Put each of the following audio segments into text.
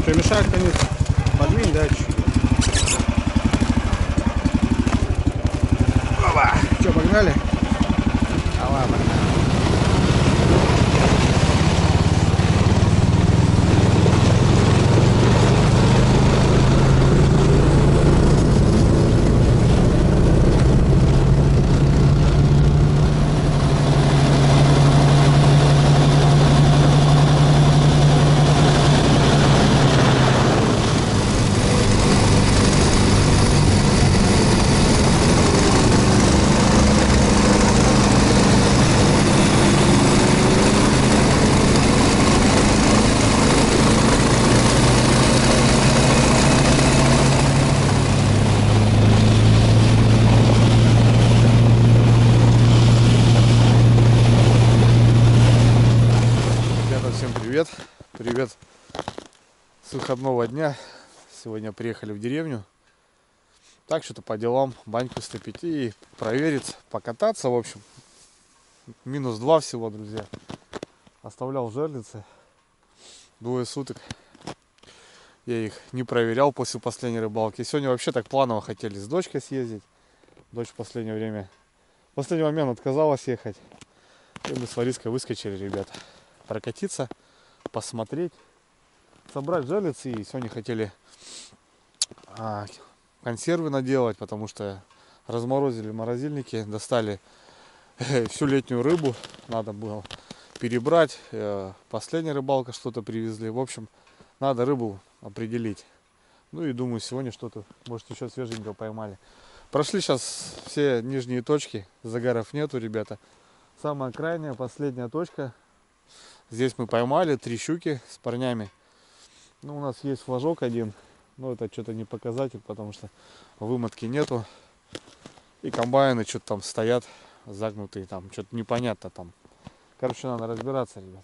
Перемешать, конечно. Подвинь, да, чуть-чуть. Опа! Че, погнали? Давай, погнали. Всем привет! Привет с выходного дня. Сегодня приехали в деревню. Так, что-то по делам, баньку стопить и проверить, покататься, в общем. -2 всего, друзья. Оставлял в жерлице 2 суток. Я их не проверял после последней рыбалки. Сегодня вообще так планово хотели с дочкой съездить. Дочь в последнее время, в последний момент отказалась ехать. И мы с Лариской выскочили, ребята, прокатиться, посмотреть, собрать жерлицы. И сегодня хотели консервы наделать, потому что разморозили морозильники, достали всю летнюю рыбу, надо было перебрать. Последняя рыбалка что-то привезли. В общем, надо рыбу определить. Ну и думаю, сегодня что-то, может, еще свеженького поймали. Прошли сейчас все нижние точки, загаров нету, ребята. Самая крайняя, последняя точка. Здесь мы поймали 3 щуки с парнями. Ну, у нас есть флажок один, но это что-то не показатель, потому что вымотки нету. И комбайны что-то там стоят, загнутые, там что-то непонятно там. Короче, надо разбираться, ребят.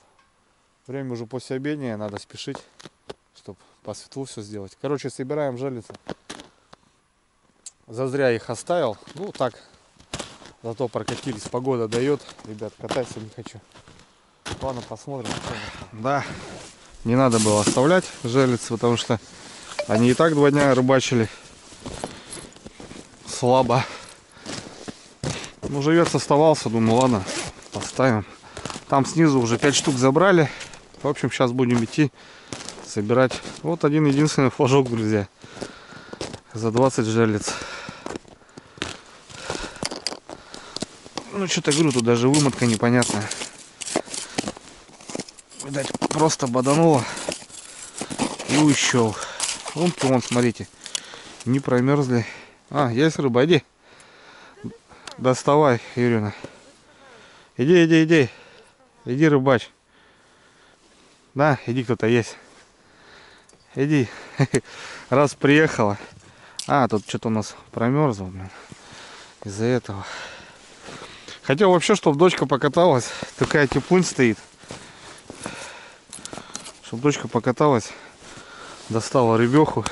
Время уже после обедня, надо спешить, чтобы по светлу все сделать. Короче, собираем жерлицы. Зазря их оставил. Ну, так, зато прокатились, погода дает. Ребят, кататься не хочу. Ладно, посмотрим. Да, не надо было оставлять жерлицы, потому что они и так 2 дня рыбачили. Слабо. Ну, живец оставался, думаю, ладно, поставим. Там снизу уже 5 штук забрали. В общем, сейчас будем идти собирать. Вот один единственный флажок, друзья. За 20 жерлиц. Ну, что-то говорю, тут даже вымотка непонятная. Видать, просто бодануло и ущел. Вон, смотрите, не промерзли. Есть рыба, иди. Доставай, Юрина. Иди. Иди рыбачь. Да, иди, кто-то есть. Иди. Раз приехала. Тут что-то у нас промерзло, блин. Из-за этого. Хотел вообще, чтобы дочка покаталась. Такая теплынь стоит. Чтобы дочка покаталась. Достала рыбеху.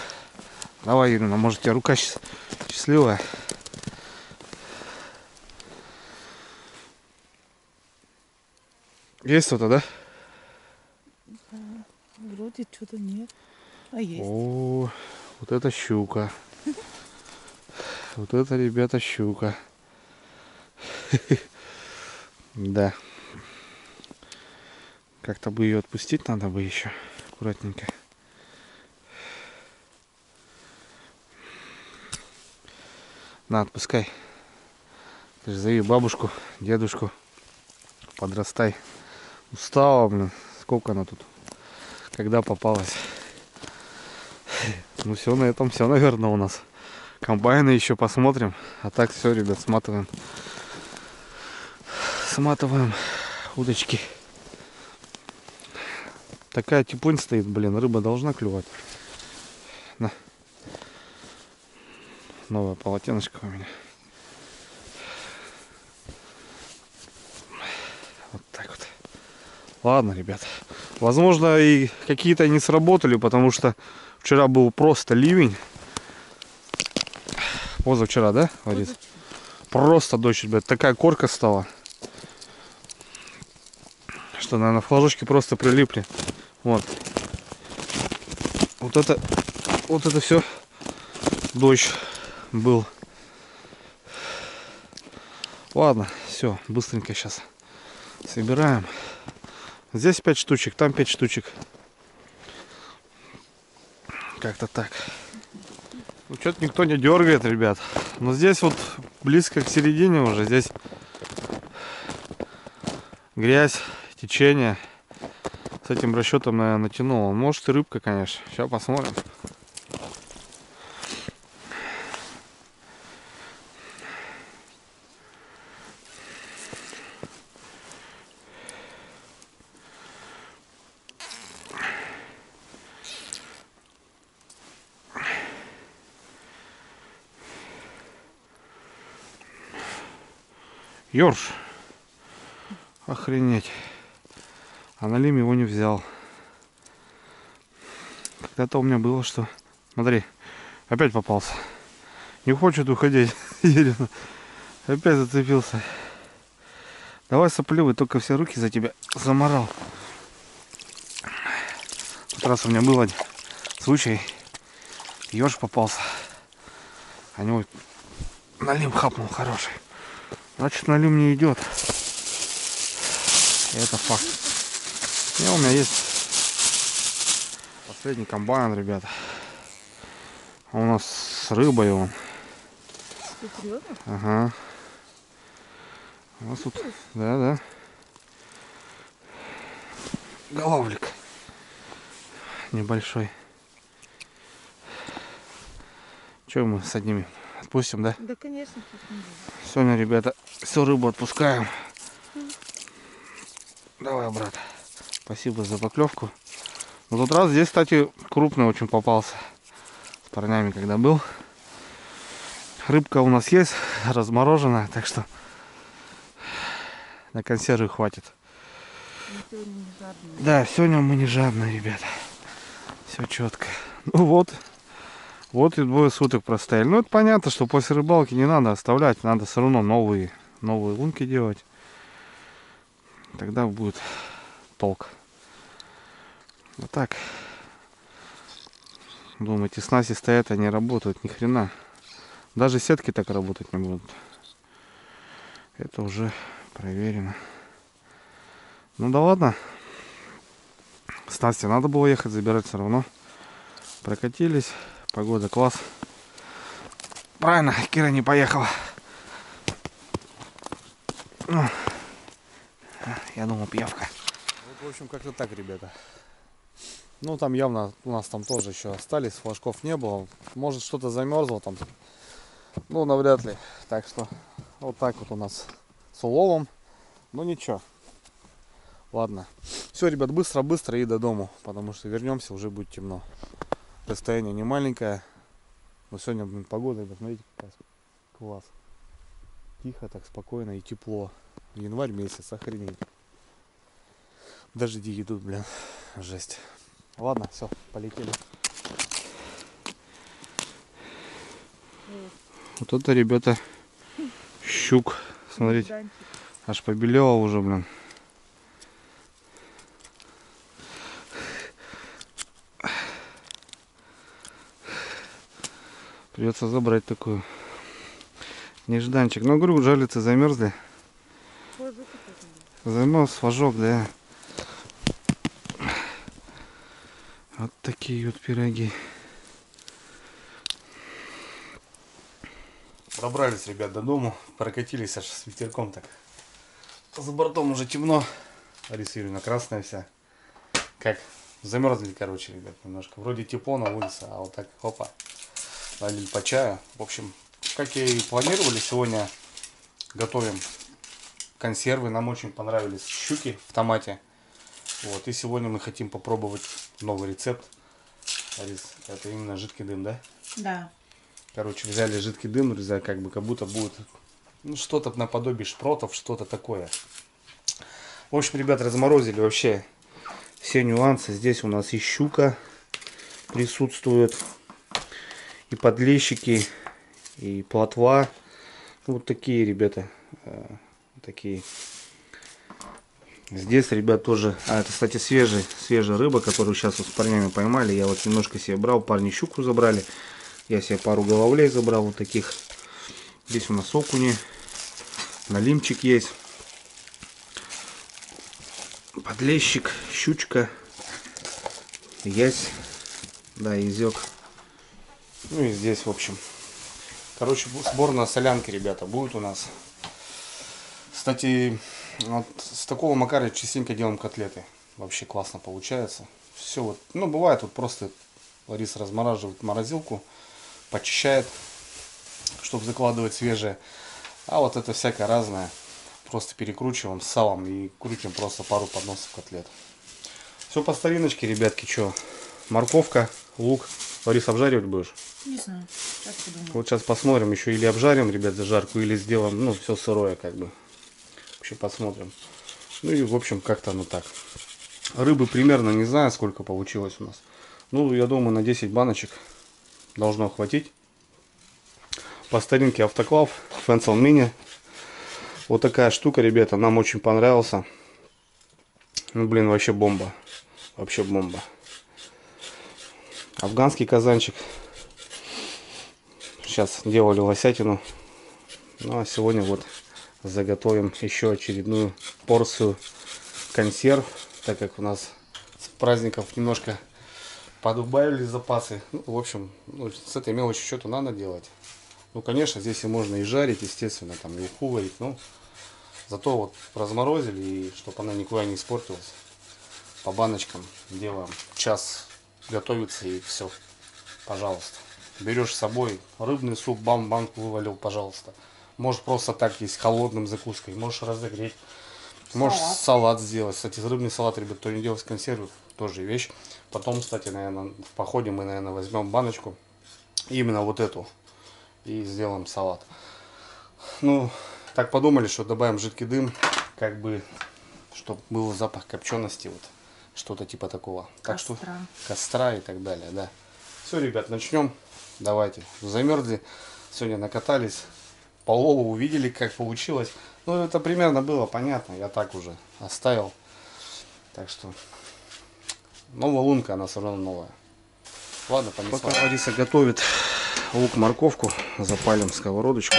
Давай, Юрина, может, у тебя рука счастливая. Есть что-то, да? Да, вроде что-то нет. Есть. О, вот это щука. Вот это, ребята, щука. Да. Как-то бы ее отпустить надо бы еще. Аккуратненько. На, отпускай. Ты же зови бабушку, дедушку. Подрастай. Устала, блин. Сколько она тут? Когда попалась? Ну все, на этом все, наверное, у нас. Комбайны еще посмотрим. А так все, ребят, сматываем. Сматываем удочки. Такая теплынь стоит, блин, рыба должна клювать. На. Новое полотенышко у меня. Вот так вот. Ладно, ребят. Возможно, и какие-то не сработали, потому что вчера был просто ливень. Позавчера, да, Ларис? Просто дождь, ребят. Такая корка стала, что, наверное, флажочки просто прилипли. Вот. Вот это все дождь был. Ладно, все, быстренько сейчас собираем. Здесь 5 штучек, там 5 штучек. Как-то так. Ну, что-то никто не дергает, ребят. Но здесь вот близко к середине уже. Здесь грязь, течение. С этим расчетом, наверное, натянуло. Может и рыбка, конечно. Сейчас посмотрим. Ёрш. Охренеть. А на лим его не взял. Когда-то у меня было, что... Смотри, опять попался. Не хочет уходить. Опять зацепился. Давай, сопливый, только все руки за тебя заморал. В тот раз у меня был один случай. Ёж попался. А него налим хапнул хороший. Значит, налим не идет. И это факт. И у меня есть последний комбайн, ребята. У нас с рыбой он. Серьезно? Ага. У нас тут, да. Головлик. Небольшой. Че мы с одними отпустим, да? Да, конечно. Сегодня, ребята, всю рыбу отпускаем. Давай, брат. Спасибо за поклевку. В тот раз здесь, кстати, крупный очень попался. С парнями, когда был. Рыбка у нас есть, размороженная, так что на консервы хватит. Да, сегодня мы не жадные, ребята. Все четко. Ну вот и двое суток простояли. Ну, это понятно, что после рыбалки не надо оставлять. Надо все равно новые лунки делать. Тогда будет толк. Вот так. Думаете, снасти стоят, они работают, ни хрена. Даже сетки так работать не будут. Это уже проверено. Ну да ладно. Снасти надо было ехать забирать все равно. Прокатились. Погода класс. Правильно, Кира не поехала. Я думал, пьявка. Вот, в общем, как-то так, ребята. Ну, там явно у нас там тоже еще остались, флажков не было. Может, что-то замерзло там. Ну, навряд ли. Так что, вот так вот у нас с уловом. Ну, ничего. Ладно. Все, ребят, быстро и до дому. Потому что вернемся, уже будет темно. Расстояние не маленькое. Но сегодня, блин, погода, ребят, смотрите, какая класс. Тихо, так спокойно и тепло. Январь месяц, охренеть. Дожди идут, блин. Жесть. Ладно, все, полетели. Вот это, ребята, щук. Смотрите, аж побелела уже, блин. Придется забрать такую. Нежданчик. Ну, говорю, жалится, замерзли. Замерз флажок, да. Вот такие вот пироги. Добрались, ребят, до дому. Прокатились аж с ветерком так. За бортом уже темно. Лариса Юрьевна красная вся. Как? Замерзли, короче, ребят, немножко. Вроде тепло на улице, а вот так, опа. Налили по чаю. В общем, как и планировали, сегодня готовим консервы. Нам очень понравились щуки в томате. Вот, и сегодня мы хотим попробовать новый рецепт. Ларис, это именно жидкий дым, да? Да. Короче, взяли жидкий дым, как будто будет, ну, что-то наподобие шпротов, что-то такое. В общем, ребят, разморозили вообще все нюансы. Здесь у нас и щука присутствует, и подлещики, и плотва. Вот такие, ребята, такие Здесь, ребят, тоже... это, кстати, свежая рыба, которую сейчас вот с парнями поймали. Я вот немножко себе брал, парни щуку забрали. Я себе пару головлей забрал вот таких. Здесь у нас окуни, налимчик есть. Подлещик, щучка, ясь, да, язёк. Ну и здесь, в общем. Короче, сбор на солянке, ребята, будет у нас. Кстати, вот с такого макара частенько делаем котлеты. Вообще классно получается. Все вот, ну бывает вот просто Лариса размораживает в морозилку, почищает, чтобы закладывать свежее. А вот это всякое разное. Просто перекручиваем с салом и крутим просто пару подносов котлет. Все по стариночке, ребятки, что? Морковка, лук. Лариса, обжаривать будешь? Не знаю. Сейчас подумаю. Вот сейчас посмотрим, еще или обжарим, ребят, зажарку, или сделаем, ну, все сырое, как бы. Вообще посмотрим. Ну и, в общем, как-то оно так. Рыбы примерно не знаю, сколько получилось у нас. Ну, я думаю, на 10 баночек должно хватить. По старинке автоклав, Фенсел Мини. Вот такая штука, ребята, нам очень понравился. Ну, блин, вообще бомба. Вообще бомба. Афганский казанчик. Сейчас делали лосятину. Ну, а сегодня вот заготовим еще очередную порцию консерв. Так как у нас с праздников немножко подубавили запасы. Ну, в общем, ну, с этой мелочью что-то надо делать. Ну, конечно, здесь и можно и жарить, естественно, там и уху варить. Ну, зато вот разморозили, и чтобы она никуда не испортилась. По баночкам делаем. Час готовится и все. Пожалуйста. Берешь с собой рыбный суп, банку вывалил, пожалуйста. Можешь просто так есть холодным закуской. Можешь разогреть. Можешь салат сделать. Кстати, рыбный салат, ребят, кто не делает с консервы, тоже вещь. Потом, кстати, наверное, в походе мы, наверное, возьмем баночку. Именно вот эту. И сделаем салат. Ну, так подумали, что добавим жидкий дым, как бы, чтобы был запах копчености, вот, что-то типа такого. Так что костра и так далее, да. Все, ребят, начнем. Давайте. Замерзли, сегодня накатались, по улову увидели, как получилось. Ну, это примерно было понятно, я так уже оставил. Так что, новая лунка, она все равно новая. Ладно, понеслась. Пока Лариса готовит лук, морковку, запалим сковородочку.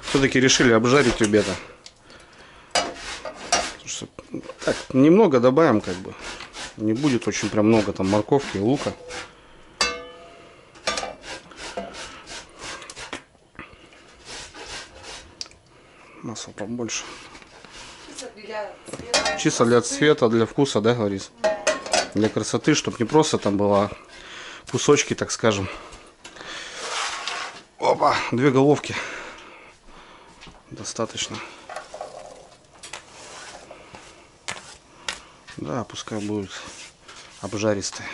Все-таки решили обжарить, ребята. Так, немного добавим, как бы. Не будет очень прям много там морковки и лука. Масла побольше. Чисто для цвета, для вкуса, да, Ларис? Для красоты, чтобы не просто там было кусочки, так скажем. Опа, 2 головки. Достаточно. Да, пускай будет обжаристые.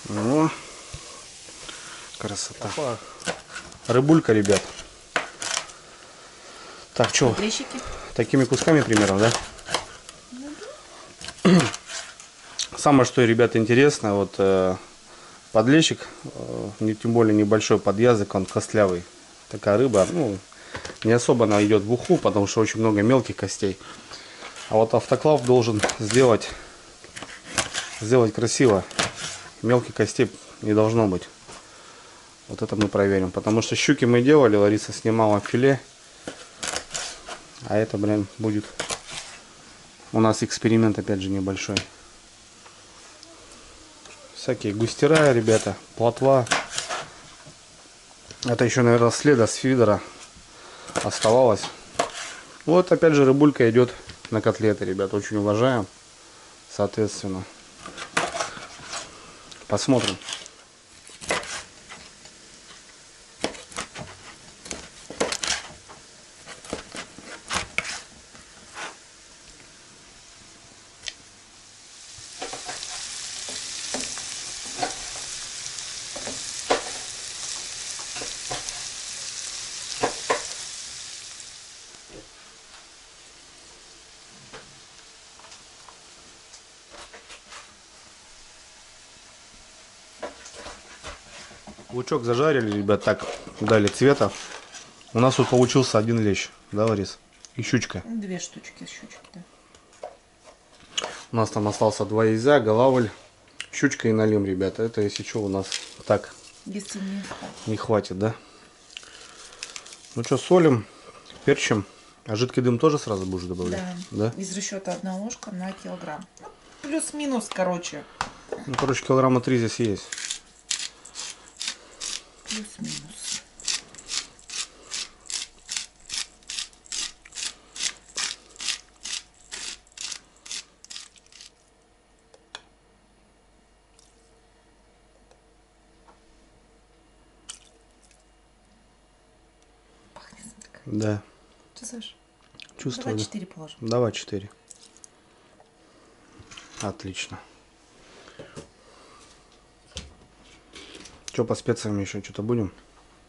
О, красота. Рыбулька, ребят. Так, что? Такими кусками примерно, да? Самое, что, ребята, интересно, вот подлещик, тем более небольшой подъязык, он костлявый. Такая рыба, ну, не особо она идет в уху, потому что очень много мелких костей. А вот автоклав должен сделать красиво. Мелких костей не должно быть. Вот это мы проверим. Потому что щуки мы делали, Лариса снимала филе. А это, блин, будет у нас эксперимент, опять же, небольшой. Всякие густера, ребята, плотва. Это еще, наверное, следа с фидера оставалось. Вот, опять же, рыбулька идет на котлеты, ребят. Очень уважаем. Соответственно. Посмотрим. Лучок зажарили, ребят, так дали цвета. У нас тут получился один лещ, да, Ларис? И щучка. 2 штучки щучки, да. У нас там остался 2 яйца, голавль, щучка и налим, ребята. Это, если что, у нас так Если не хватит, да? Ну что, солим, перчим. А жидкий дым тоже сразу будешь добавлять? Да. Да? Из расчета 1 ложка на килограмм. Ну, плюс-минус, короче. Ну, короче, килограмма 3 здесь есть. Плюс-минус. Пахнет так. Да. Чувствуешь? Чувствую. Давай да. 4 положим. Давай 4. Отлично. Что по специям еще что-то будем?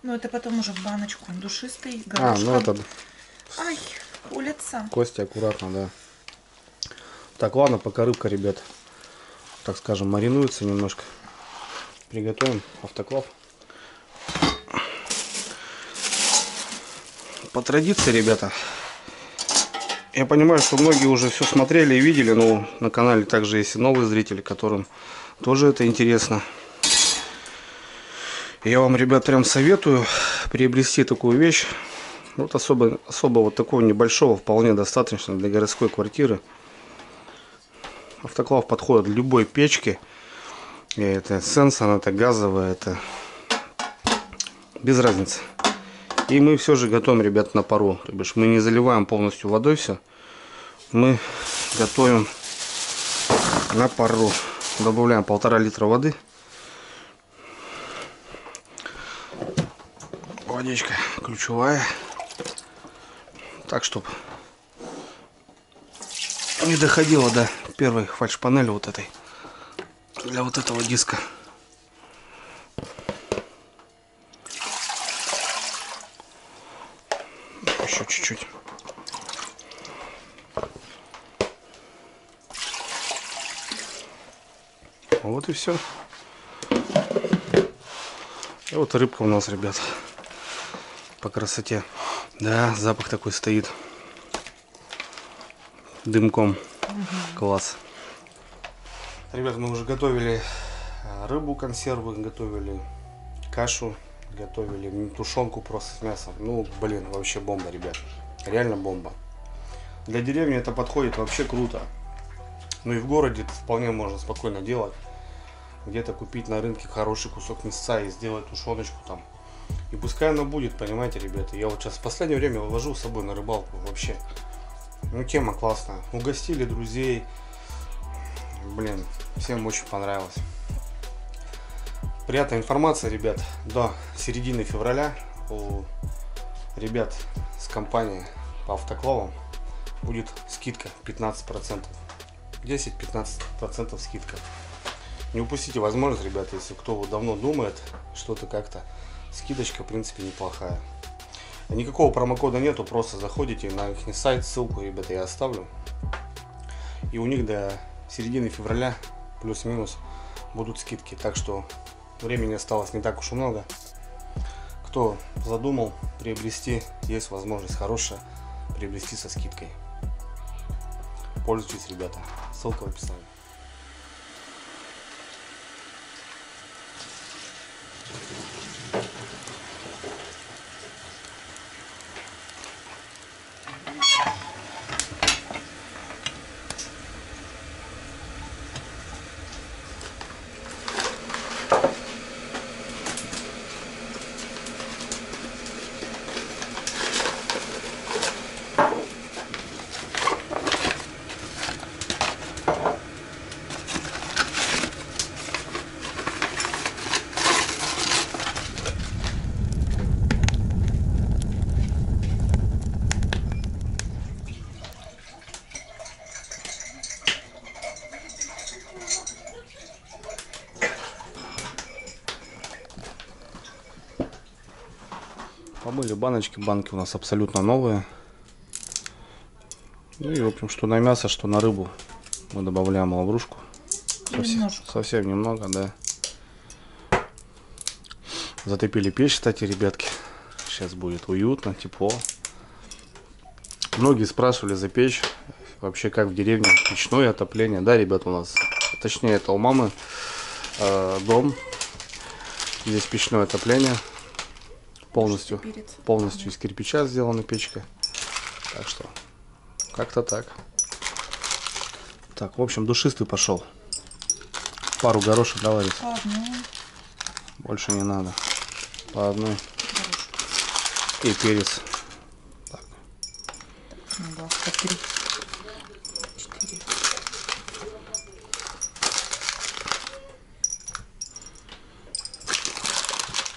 Ну, это потом уже в баночку. Он душистый, А, горошком. ну это Ай, улица. кости аккуратно, да. Так, ладно, пока рыбка, ребят, так скажем, маринуется немножко. Приготовим автоклав. По традиции, ребята, я понимаю, что многие уже все смотрели и видели, но на канале также есть и новые зрители, которым тоже это интересно. Я вам, ребят, прям советую приобрести такую вещь. Вот особо вот такого небольшого вполне достаточно для городской квартиры. Автоклав подходит к любой печке. Это Сенсон, это газовая, это без разницы. И мы все же готовим, ребят, на пару. То бишь мы не заливаем полностью водой все. Мы готовим на пару. Добавляем 1,5 литра воды. Водичка ключевая. Так, чтобы не доходило до первой фальш-панели вот этой. Для вот этого диска. Еще чуть-чуть. Вот и все. И вот рыбка у нас, ребят, по красоте. Да, запах такой стоит. Дымком. Класс. Ребят, мы уже готовили рыбу, консервы, готовили кашу, готовили тушенку просто с мясом. Ну, блин, вообще бомба, ребят. Реально бомба. Для деревни это подходит вообще круто. Ну и в городе это вполне можно спокойно делать. Где-то купить на рынке хороший кусок мяса и сделать тушеночку там. И пускай оно будет, понимаете, ребята. Я вот сейчас в последнее время вывожу с собой на рыбалку вообще. Ну, тема классная. Угостили друзей. Блин, всем очень понравилось. Приятная информация, ребят. До середины февраля у ребят с компании по автоклавам будет скидка 15%. 10-15% скидка. Не упустите возможность, ребята, если кто давно думает, что-то как-то, скидочка в принципе неплохая. Никакого промокода нету, просто заходите на их сайт, ссылку, ребята, я оставлю. И у них до середины февраля плюс-минус будут скидки. Так что времени осталось не так уж и много. Кто задумал приобрести, есть возможность хорошая приобрести со скидкой. Пользуйтесь, ребята. Ссылка в описании. Помыли баночки, банки у нас абсолютно новые. Ну и в общем, что на мясо, что на рыбу мы добавляем лаврушку. Совсем немного, да. Затопили печь, кстати, ребятки. Сейчас будет уютно, тепло. Многие спрашивали за печь. Вообще как в деревне, печное отопление. Да, ребят, у нас, точнее, это у мамы дом. Здесь печное отопление. Полностью из кирпича сделана печка. Так что, как-то так. Так, в общем, душистый пошел. Пару горошек, да, Ларис? По одной. Больше не надо. По одной. И перец. Так. Ну да, по 3. 4.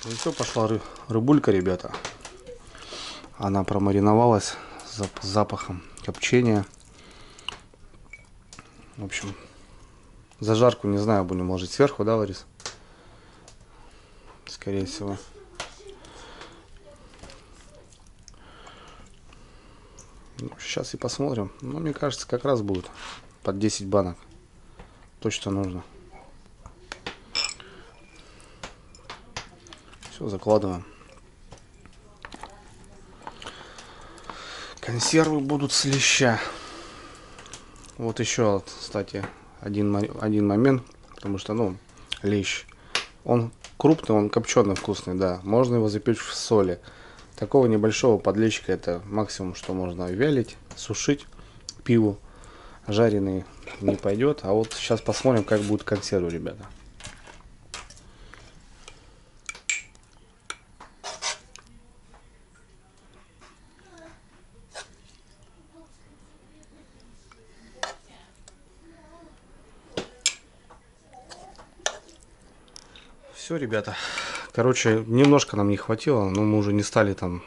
И все, пошла рыбулька, ребята. Она промариновалась с запахом копчения. В общем, зажарку, не знаю, будем ложить сверху, да, Ларис? Скорее всего. Ну, сейчас и посмотрим. Ну, мне кажется, как раз будет под 10 банок. То, что нужно. Все, закладываем. Консервы будут с леща. Вот еще, кстати, один момент. Потому что, ну, лещ. Он крупный, он копченый вкусный, да. Можно его запечь в соли. Такого небольшого подлещика это максимум, что можно вялить, сушить. Пиву жареный не пойдет. А вот сейчас посмотрим, как будут консервы, ребята. Все, ребята. Короче, немножко нам не хватило, но мы уже не стали там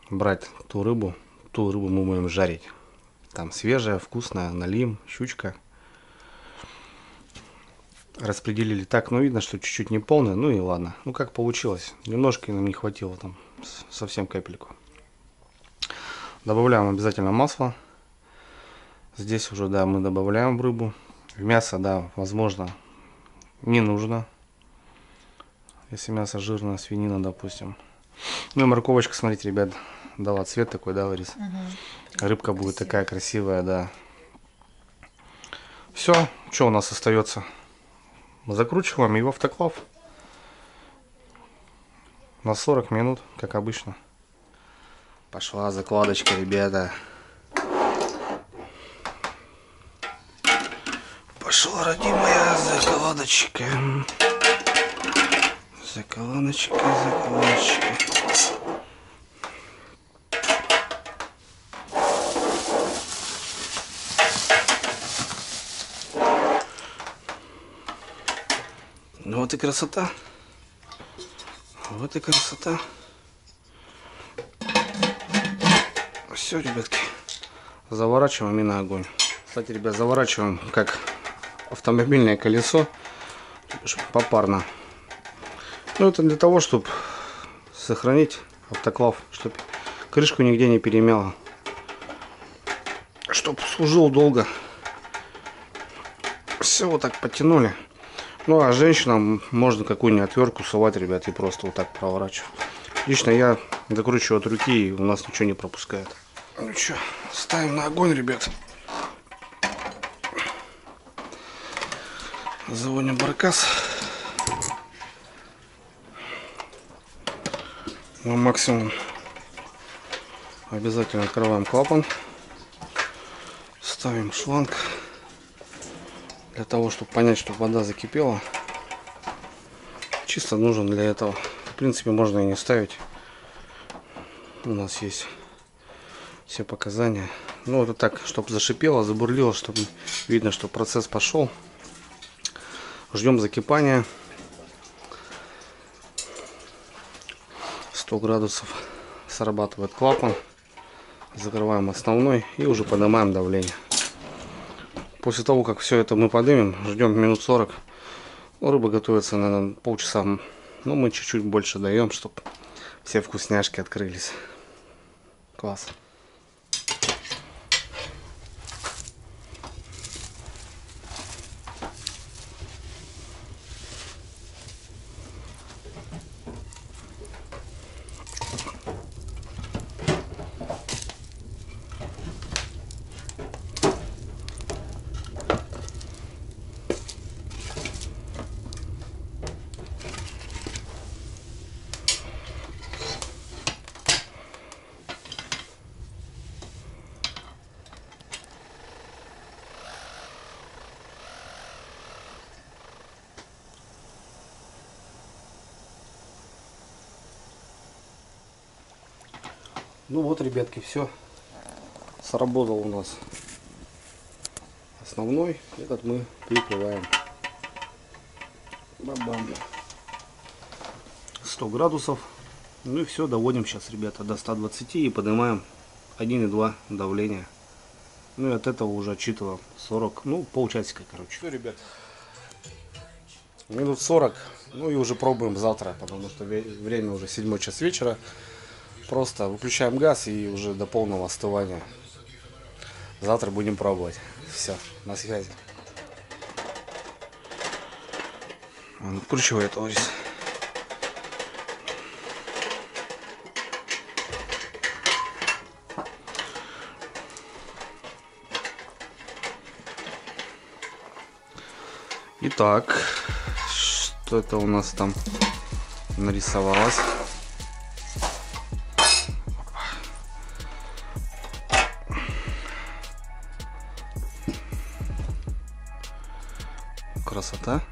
брать ту рыбу. Ту рыбу мы будем жарить. Там свежая, вкусная, налим, щучка. Распределили так, ну видно, что чуть-чуть не полная, ну и ладно. Ну как получилось. Немножко нам не хватило там, совсем капельку. Добавляем обязательно масло. Здесь уже, да, мы добавляем в рыбу. В мясо, да, возможно, не нужно. Если мясо жирное, свинина, допустим. Ну и морковочка, смотрите, ребят, дала цвет такой, да, Ларис? Угу. Рыбка будет такая красивая, да. Все, что у нас остается? Закручиваем его в автоклав на 40 минут, как обычно. Пошла закладочка, ребята. Пошла, родимая, закладочка. Закладочка. Ну вот и красота. Вот и красота. Все, ребятки. Заворачиваем и на огонь. Кстати, ребят, заворачиваем как автомобильное колесо. Попарно. Ну, это для того, чтобы сохранить автоклав, чтобы крышку нигде не перемяло. Чтобы служил долго. Все, вот так потянули. Ну, а женщинам можно какую-нибудь отвертку совать, ребят, и просто вот так проворачивать. Лично я закручиваю от руки, и у нас ничего не пропускает. Ну что, ставим на огонь, ребят. Заводим баркас. На максимум. Обязательно открываем клапан. Ставим шланг. Для того, чтобы понять, что вода закипела. Чисто нужен для этого. В принципе, можно и не ставить. У нас есть все показания. Ну, это так, чтобы зашипело, забурлило, чтобы видно, что процесс пошел. Ждем закипания. 100 градусов срабатывает клапан. Закрываем основной и уже поднимаем давление. После того, как все это мы поднимем, ждем минут 40. Ну, рыба готовится, наверное, полчаса. Но мы чуть-чуть больше даем, чтобы все вкусняшки открылись. Класс. Ну вот, ребятки, все. Сработал у нас основной. Этот мы прикрываем. Бам-бам. 100 градусов. Ну и все, доводим сейчас, ребята, до 120 и поднимаем 1,2 давление. Ну и от этого уже отчитываем 40, ну полчасика, короче. Все, ребят, минут 40. Ну и уже пробуем завтра, потому что время уже 7 час вечера. Просто выключаем газ и уже до полного остывания. Завтра будем пробовать. Все, на связи. Он откручивает, товарищ. Итак, что это у нас там нарисовалось? Красота.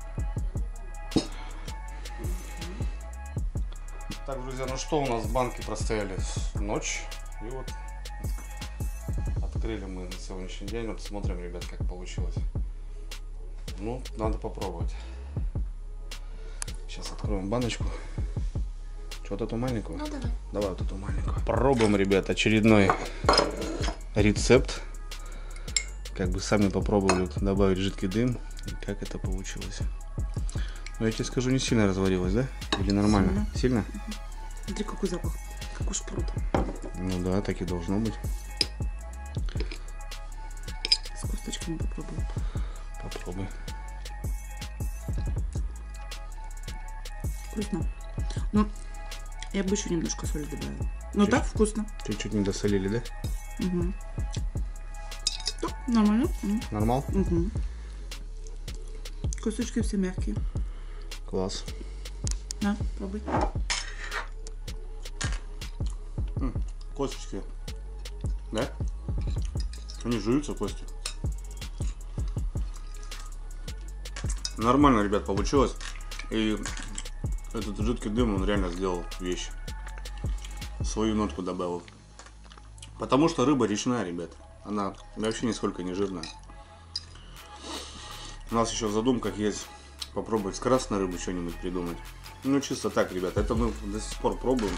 Так, друзья, ну что у нас в банке простояли ночь. И вот открыли мы на сегодняшний день. Вот смотрим, ребят, как получилось. Ну, надо попробовать. Сейчас откроем баночку. Что-то эту маленькую? Ну, давай. Давай вот эту маленькую. Пробуем, ребят, очередной рецепт. Как бы сами попробовали добавить жидкий дым. И как это получилось. Но я тебе скажу, не сильно разварилось, да? Или нормально? Сильно? Смотри, какой запах. Как у шпрота. Ну да, так и должно быть. С косточками попробуем. Попробуй. Вкусно. Ну, я бы еще немножко соли добавила. Но так вкусно. Чуть-чуть не досолили, да? Угу. Так, нормально. Нормал? Угу. Косточки все мягкие. Класс. На, пробуй. Косточки. Да? Они жуются, кости. Нормально, ребят, получилось. И этот жидкий дым, он реально сделал вещь. Свою нотку добавил. Потому что рыба речная, ребят. Она вообще нисколько не жирная. У нас еще в задумках есть попробовать с красной рыбой что-нибудь придумать. Ну, чисто так, ребят. Это мы до сих пор пробуем.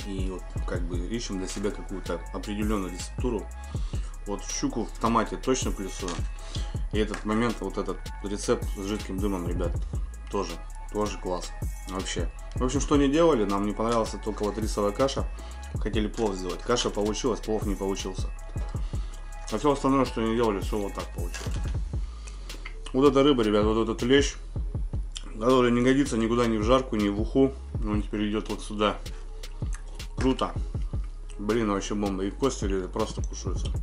И вот как бы ищем для себя какую-то определенную рецептуру. Вот щуку в томате точно плюсую. И этот момент, вот этот рецепт с жидким дымом, ребят, тоже класс. Вообще. В общем, что не делали, нам не понравилась только вот рисовая каша. Хотели плов сделать. Каша получилась, плов не получился. А все остальное, что не делали, все вот так получилось. Вот эта рыба, ребят, вот этот лещ, который не годится никуда, ни в жарку, ни в уху. Он теперь идет вот сюда. Круто. Блин, вообще бомба. И кости, ребят, просто кушаются.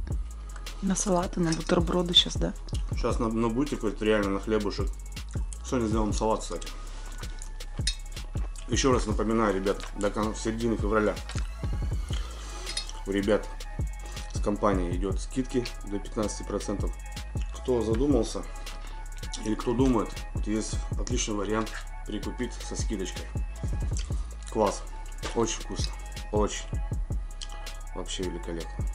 На салаты, на бутерброды сейчас, да? Сейчас на бутик, вот реально на хлебушек. Сегодня сделаем салат, кстати. Еще раз напоминаю, ребят, до середины февраля у ребят с компании идет скидки до 15%. Кто задумался или кто думает, вот есть отличный вариант прикупить со скидочкой. Класс. Очень вкусно. Очень. Вообще великолепно.